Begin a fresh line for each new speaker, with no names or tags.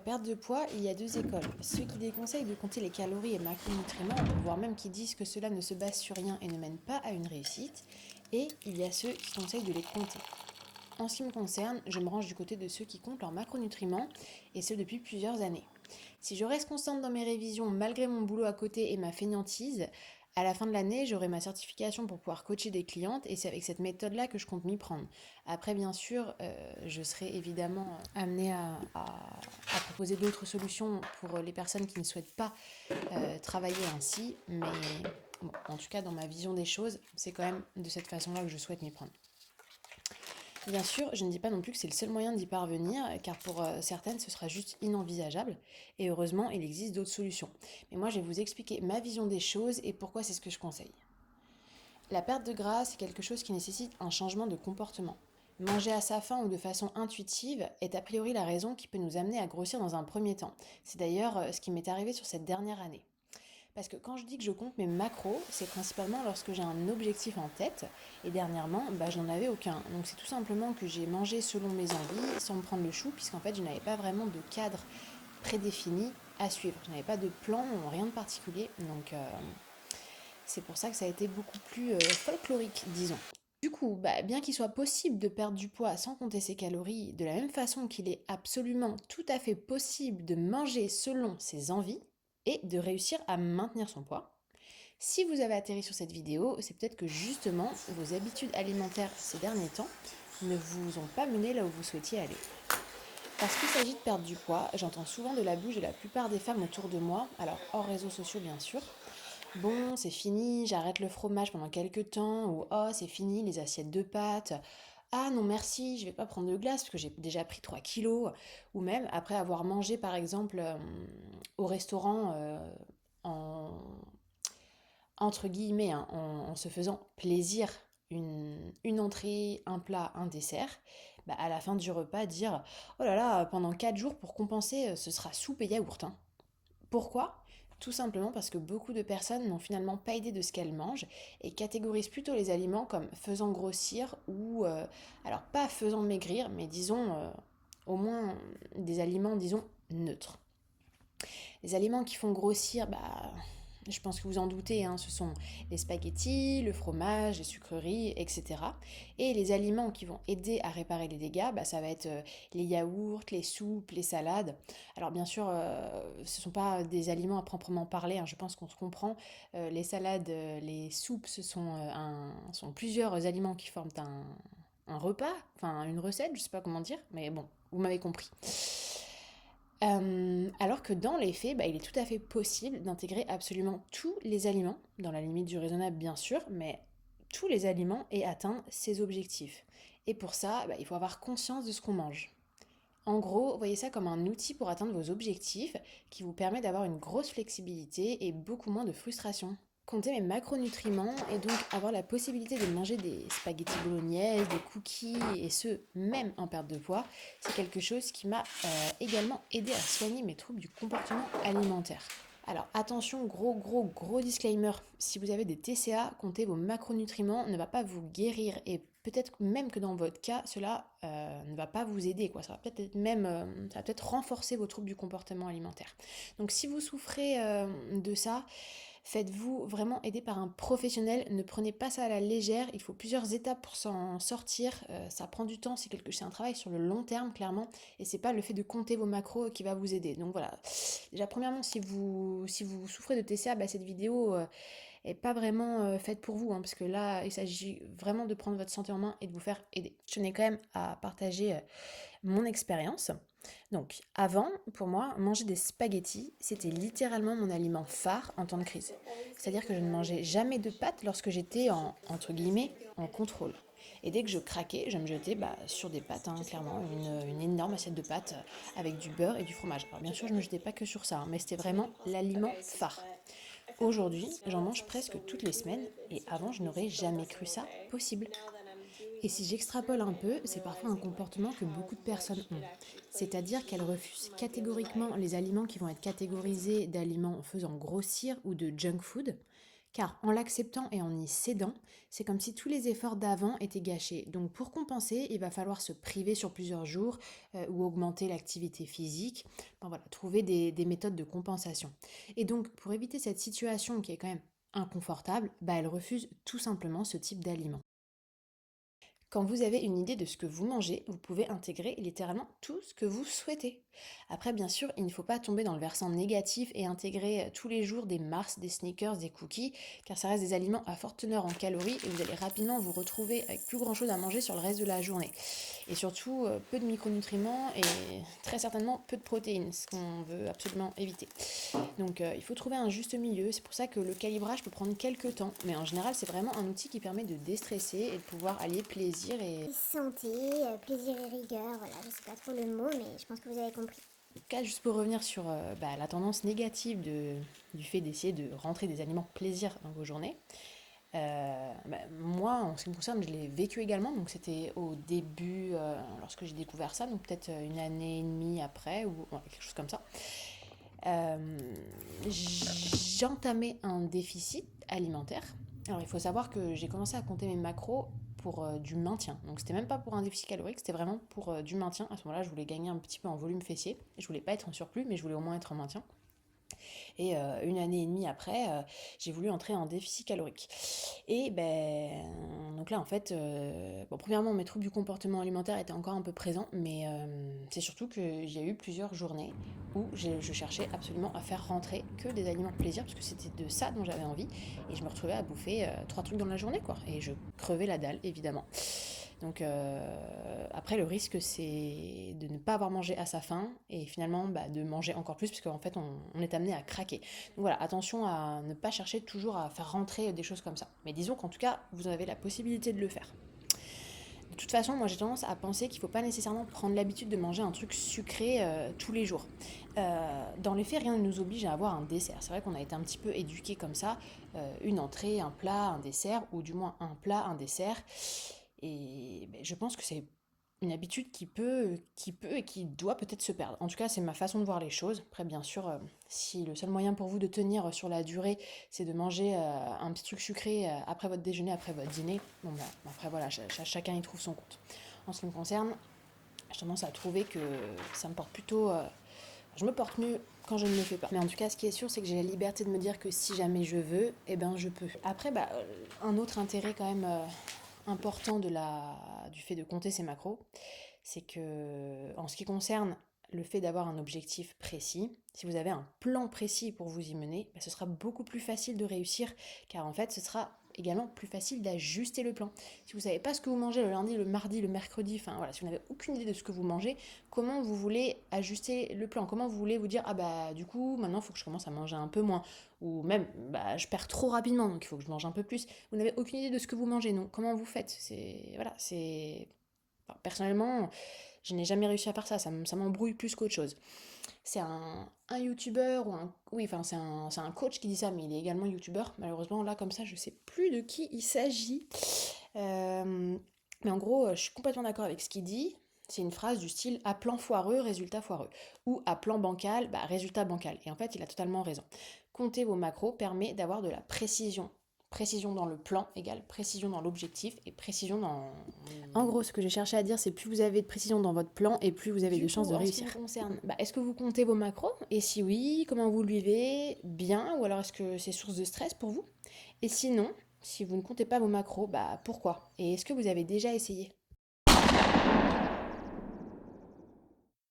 Perte de poids, il y a deux écoles. Ceux qui déconseillent de compter les calories et macronutriments, voire même qui disent que cela ne se base sur rien et ne mène pas à une réussite. Et il y a ceux qui conseillent de les compter. En ce qui me concerne, je me range du côté de ceux qui comptent leurs macronutriments, et ce depuis plusieurs années. Si je reste constante dans mes révisions malgré mon boulot à côté et ma fainéantise, à la fin de l'année, j'aurai ma certification pour pouvoir coacher des clientes et c'est avec cette méthode-là que je compte m'y prendre. Après, bien sûr, je serai évidemment amenée à proposer d'autres solutions pour les personnes qui ne souhaitent pas travailler ainsi, mais bon, en tout cas, dans ma vision des choses, c'est quand même de cette façon-là que je souhaite m'y prendre. Bien sûr, je ne dis pas non plus que c'est le seul moyen d'y parvenir, car pour certaines, ce sera juste inenvisageable, et heureusement, il existe d'autres solutions. Mais moi, je vais vous expliquer ma vision des choses et pourquoi c'est ce que je conseille. La perte de gras, c'est quelque chose qui nécessite un changement de comportement. Manger à sa faim ou de façon intuitive est a priori la raison qui peut nous amener à grossir dans un premier temps. C'est d'ailleurs ce qui m'est arrivé sur cette dernière année. Parce que quand je dis que je compte mes macros, c'est principalement lorsque j'ai un objectif en tête. Et dernièrement, je n'en avais aucun. Donc c'est tout simplement que j'ai mangé selon mes envies, sans me prendre le chou, puisqu'en fait je n'avais pas vraiment de cadre prédéfini à suivre. Je n'avais pas de plan, rien de particulier. Donc c'est pour ça que ça a été beaucoup plus folklorique, disons. Du coup, bien qu'il soit possible de perdre du poids sans compter ses calories, de la même façon qu'il est absolument tout à fait possible de manger selon ses envies et de réussir à maintenir son poids, si vous avez atterri sur cette vidéo, c'est peut-être que justement vos habitudes alimentaires ces derniers temps ne vous ont pas mené là où vous souhaitiez aller. Parce qu'il s'agit de perdre du poids, j'entends souvent de la bouche de la plupart des femmes autour de moi, alors hors réseaux sociaux bien sûr. Bon, c'est fini, j'arrête le fromage pendant quelques temps, ou oh, c'est fini les assiettes de pâtes. Ah non merci, je vais pas prendre de glace parce que j'ai déjà pris 3 kilos. Ou même après avoir mangé par exemple au restaurant en, entre guillemets, hein, en se faisant plaisir, une entrée, un plat, un dessert, à la fin du repas, dire oh là là, pendant 4 jours pour compenser, ce sera soupe et yaourt. Hein. Pourquoi? Tout simplement parce que beaucoup de personnes n'ont finalement pas idée de ce qu'elles mangent et catégorisent plutôt les aliments comme faisant grossir ou, alors pas faisant maigrir, mais disons au moins des aliments, disons, neutres. Les aliments qui font grossir, je pense que vous en doutez, hein, ce sont les spaghettis, le fromage, les sucreries, etc. Et les aliments qui vont aider à réparer les dégâts, ça va être les yaourts, les soupes, les salades. Alors bien sûr, ce ne sont pas des aliments à proprement parler, hein, je pense qu'on se comprend. Les salades, les soupes, sont plusieurs aliments qui forment un repas, enfin une recette, je ne sais pas comment dire, mais bon, vous m'avez compris. Alors que dans les faits, il est tout à fait possible d'intégrer absolument tous les aliments, dans la limite du raisonnable bien sûr, mais tous les aliments et atteindre ses objectifs. Et pour ça, il faut avoir conscience de ce qu'on mange. En gros, voyez ça comme un outil pour atteindre vos objectifs qui vous permet d'avoir une grosse flexibilité et beaucoup moins de frustration. Compter mes macronutriments et donc avoir la possibilité de manger des spaghettis bolognaise, des cookies et ce, même en perte de poids, c'est quelque chose qui m'a également aidé à soigner mes troubles du comportement alimentaire. Alors attention, gros disclaimer, si vous avez des TCA, compter vos macronutriments ne va pas vous guérir et peut-être même que dans votre cas, cela ne va pas vous aider, quoi. Ça va peut-être même, ça va peut-être renforcer vos troubles du comportement alimentaire. Donc si vous souffrez de ça, faites-vous vraiment aider par un professionnel, ne prenez pas ça à la légère, il faut plusieurs étapes pour s'en sortir, ça prend du temps, c'est un travail sur le long terme clairement, et c'est pas le fait de compter vos macros qui va vous aider. Donc voilà, déjà premièrement si vous souffrez de TCA, cette vidéo est pas vraiment faite pour vous, hein, parce que là il s'agit vraiment de prendre votre santé en main et de vous faire aider. Je tenais quand même à partager mon expérience. Donc, avant, pour moi, manger des spaghettis, c'était littéralement mon aliment phare en temps de crise. C'est-à-dire que je ne mangeais jamais de pâtes lorsque j'étais entre guillemets, en contrôle. Et dès que je craquais, je me jetais sur des pâtes, hein, clairement, une énorme assiette de pâtes avec du beurre et du fromage. Alors bien sûr, je ne me jetais pas que sur ça, hein, mais c'était vraiment l'aliment phare. Aujourd'hui, j'en mange presque toutes les semaines et avant, je n'aurais jamais cru ça possible. Et si j'extrapole un peu, c'est parfois un comportement que beaucoup de personnes ont. C'est-à-dire qu'elles refusent catégoriquement les aliments qui vont être catégorisés d'aliments faisant grossir ou de junk food, Car en l'acceptant et en y cédant, c'est comme si tous les efforts d'avant étaient gâchés. Donc pour compenser, il va falloir se priver sur plusieurs jours ou augmenter l'activité physique. Enfin, voilà, trouver des méthodes de compensation. Et donc pour éviter cette situation qui est quand même inconfortable, elle refuse tout simplement ce type d'aliment. Quand vous avez une idée de ce que vous mangez, vous pouvez intégrer littéralement tout ce que vous souhaitez. Après, bien sûr, il ne faut pas tomber dans le versant négatif et intégrer tous les jours des Mars, des sneakers, des cookies, car ça reste des aliments à forte teneur en calories et vous allez rapidement vous retrouver avec plus grand chose à manger sur le reste de la journée. Et surtout, peu de micronutriments et très certainement peu de protéines, ce qu'on veut absolument éviter. Donc il faut trouver un juste milieu, c'est pour ça que le calibrage peut prendre quelques temps, mais en général c'est vraiment un outil qui permet de déstresser et de pouvoir allier plaisir et...
Santé, plaisir et rigueur, voilà, je sais pas trop le mot, mais je pense que vous avez compris.
En tout cas, juste pour revenir sur la tendance négative du fait d'essayer de rentrer des aliments plaisir dans vos journées, moi, en ce qui me concerne, je l'ai vécu également, donc c'était au début, lorsque j'ai découvert ça, donc peut-être une année et demie après, ou ouais, quelque chose comme ça. Euh, J'entamais un déficit alimentaire. Alors il faut savoir que j'ai commencé à compter mes macros pour du maintien. Donc c'était même pas pour un déficit calorique, c'était vraiment pour du maintien. À ce moment-là, je voulais gagner un petit peu en volume fessier. Je voulais pas être en surplus, mais je voulais au moins être en maintien. Et une année et demie après, j'ai voulu entrer en déficit calorique. Et donc là, en fait, premièrement, mes troubles du comportement alimentaire étaient encore un peu présents, mais c'est surtout qu'il y a eu plusieurs journées où je cherchais absolument à faire rentrer que des aliments plaisir, parce que c'était de ça dont j'avais envie, et je me retrouvais à bouffer 3 trucs dans la journée, quoi. Et je crevais la dalle, évidemment. Donc après, le risque, c'est de ne pas avoir mangé à sa faim et finalement de manger encore plus, parce qu'en fait, on est amené à craquer. Donc voilà, attention à ne pas chercher toujours à faire rentrer des choses comme ça. Mais disons qu'en tout cas, vous avez la possibilité de le faire. De toute façon, moi j'ai tendance à penser qu'il ne faut pas nécessairement prendre l'habitude de manger un truc sucré tous les jours. Dans les faits, rien ne nous oblige à avoir un dessert. C'est vrai qu'on a été un petit peu éduqués comme ça, une entrée, un plat, un dessert, ou du moins un plat, un dessert. Et je pense que c'est une habitude qui peut et qui doit peut-être se perdre. En tout cas, c'est ma façon de voir les choses. Après, bien sûr, si le seul moyen pour vous de tenir sur la durée, c'est de manger un petit truc sucré après votre déjeuner, après votre dîner, après voilà, chacun y trouve son compte. En ce qui me concerne, j'ai tendance à trouver que ça me porte plutôt... je me porte mieux quand je ne le fais pas. Mais en tout cas, ce qui est sûr, c'est que j'ai la liberté de me dire que si jamais je veux, eh ben je peux. Après, un autre intérêt quand même important du fait de compter ses macros, c'est que en ce qui concerne le fait d'avoir un objectif précis, si vous avez un plan précis pour vous y mener, ce sera beaucoup plus facile de réussir, car en fait ce sera également plus facile d'ajuster le plan. Si vous ne savez pas ce que vous mangez le lundi, le mardi, le mercredi, enfin voilà, si vous n'avez aucune idée de ce que vous mangez, comment vous voulez ajuster le plan? Comment vous voulez vous dire, du coup maintenant il faut que je commence à manger un peu moins, ou même je perds trop rapidement donc il faut que je mange un peu plus. Vous n'avez aucune idée de ce que vous mangez, non? Comment vous faites? Personnellement, je n'ai jamais réussi à faire ça, ça m'embrouille plus qu'autre chose. C'est un youtubeur ou un... Oui, enfin c'est un coach qui dit ça, mais il est également youtubeur. Malheureusement, là, comme ça, je sais plus de qui il s'agit. Mais en gros, je suis complètement d'accord avec ce qu'il dit. C'est une phrase du style à plan foireux, résultat foireux. Ou à plan bancal, résultat bancal. Et en fait, il a totalement raison. Compter vos macros permet d'avoir de la précision. Précision dans le plan égale précision dans l'objectif et précision dans... En gros, ce que j'ai cherché à dire, c'est plus vous avez de précision dans votre plan et plus vous avez de chances de réussir. En ce qui me concerne, est-ce que vous comptez vos macros? Et si oui, comment vous le vivez? Bien? Ou alors est-ce que c'est source de stress pour vous? Et sinon, si vous ne comptez pas vos macros, pourquoi? Et est-ce que vous avez déjà essayé?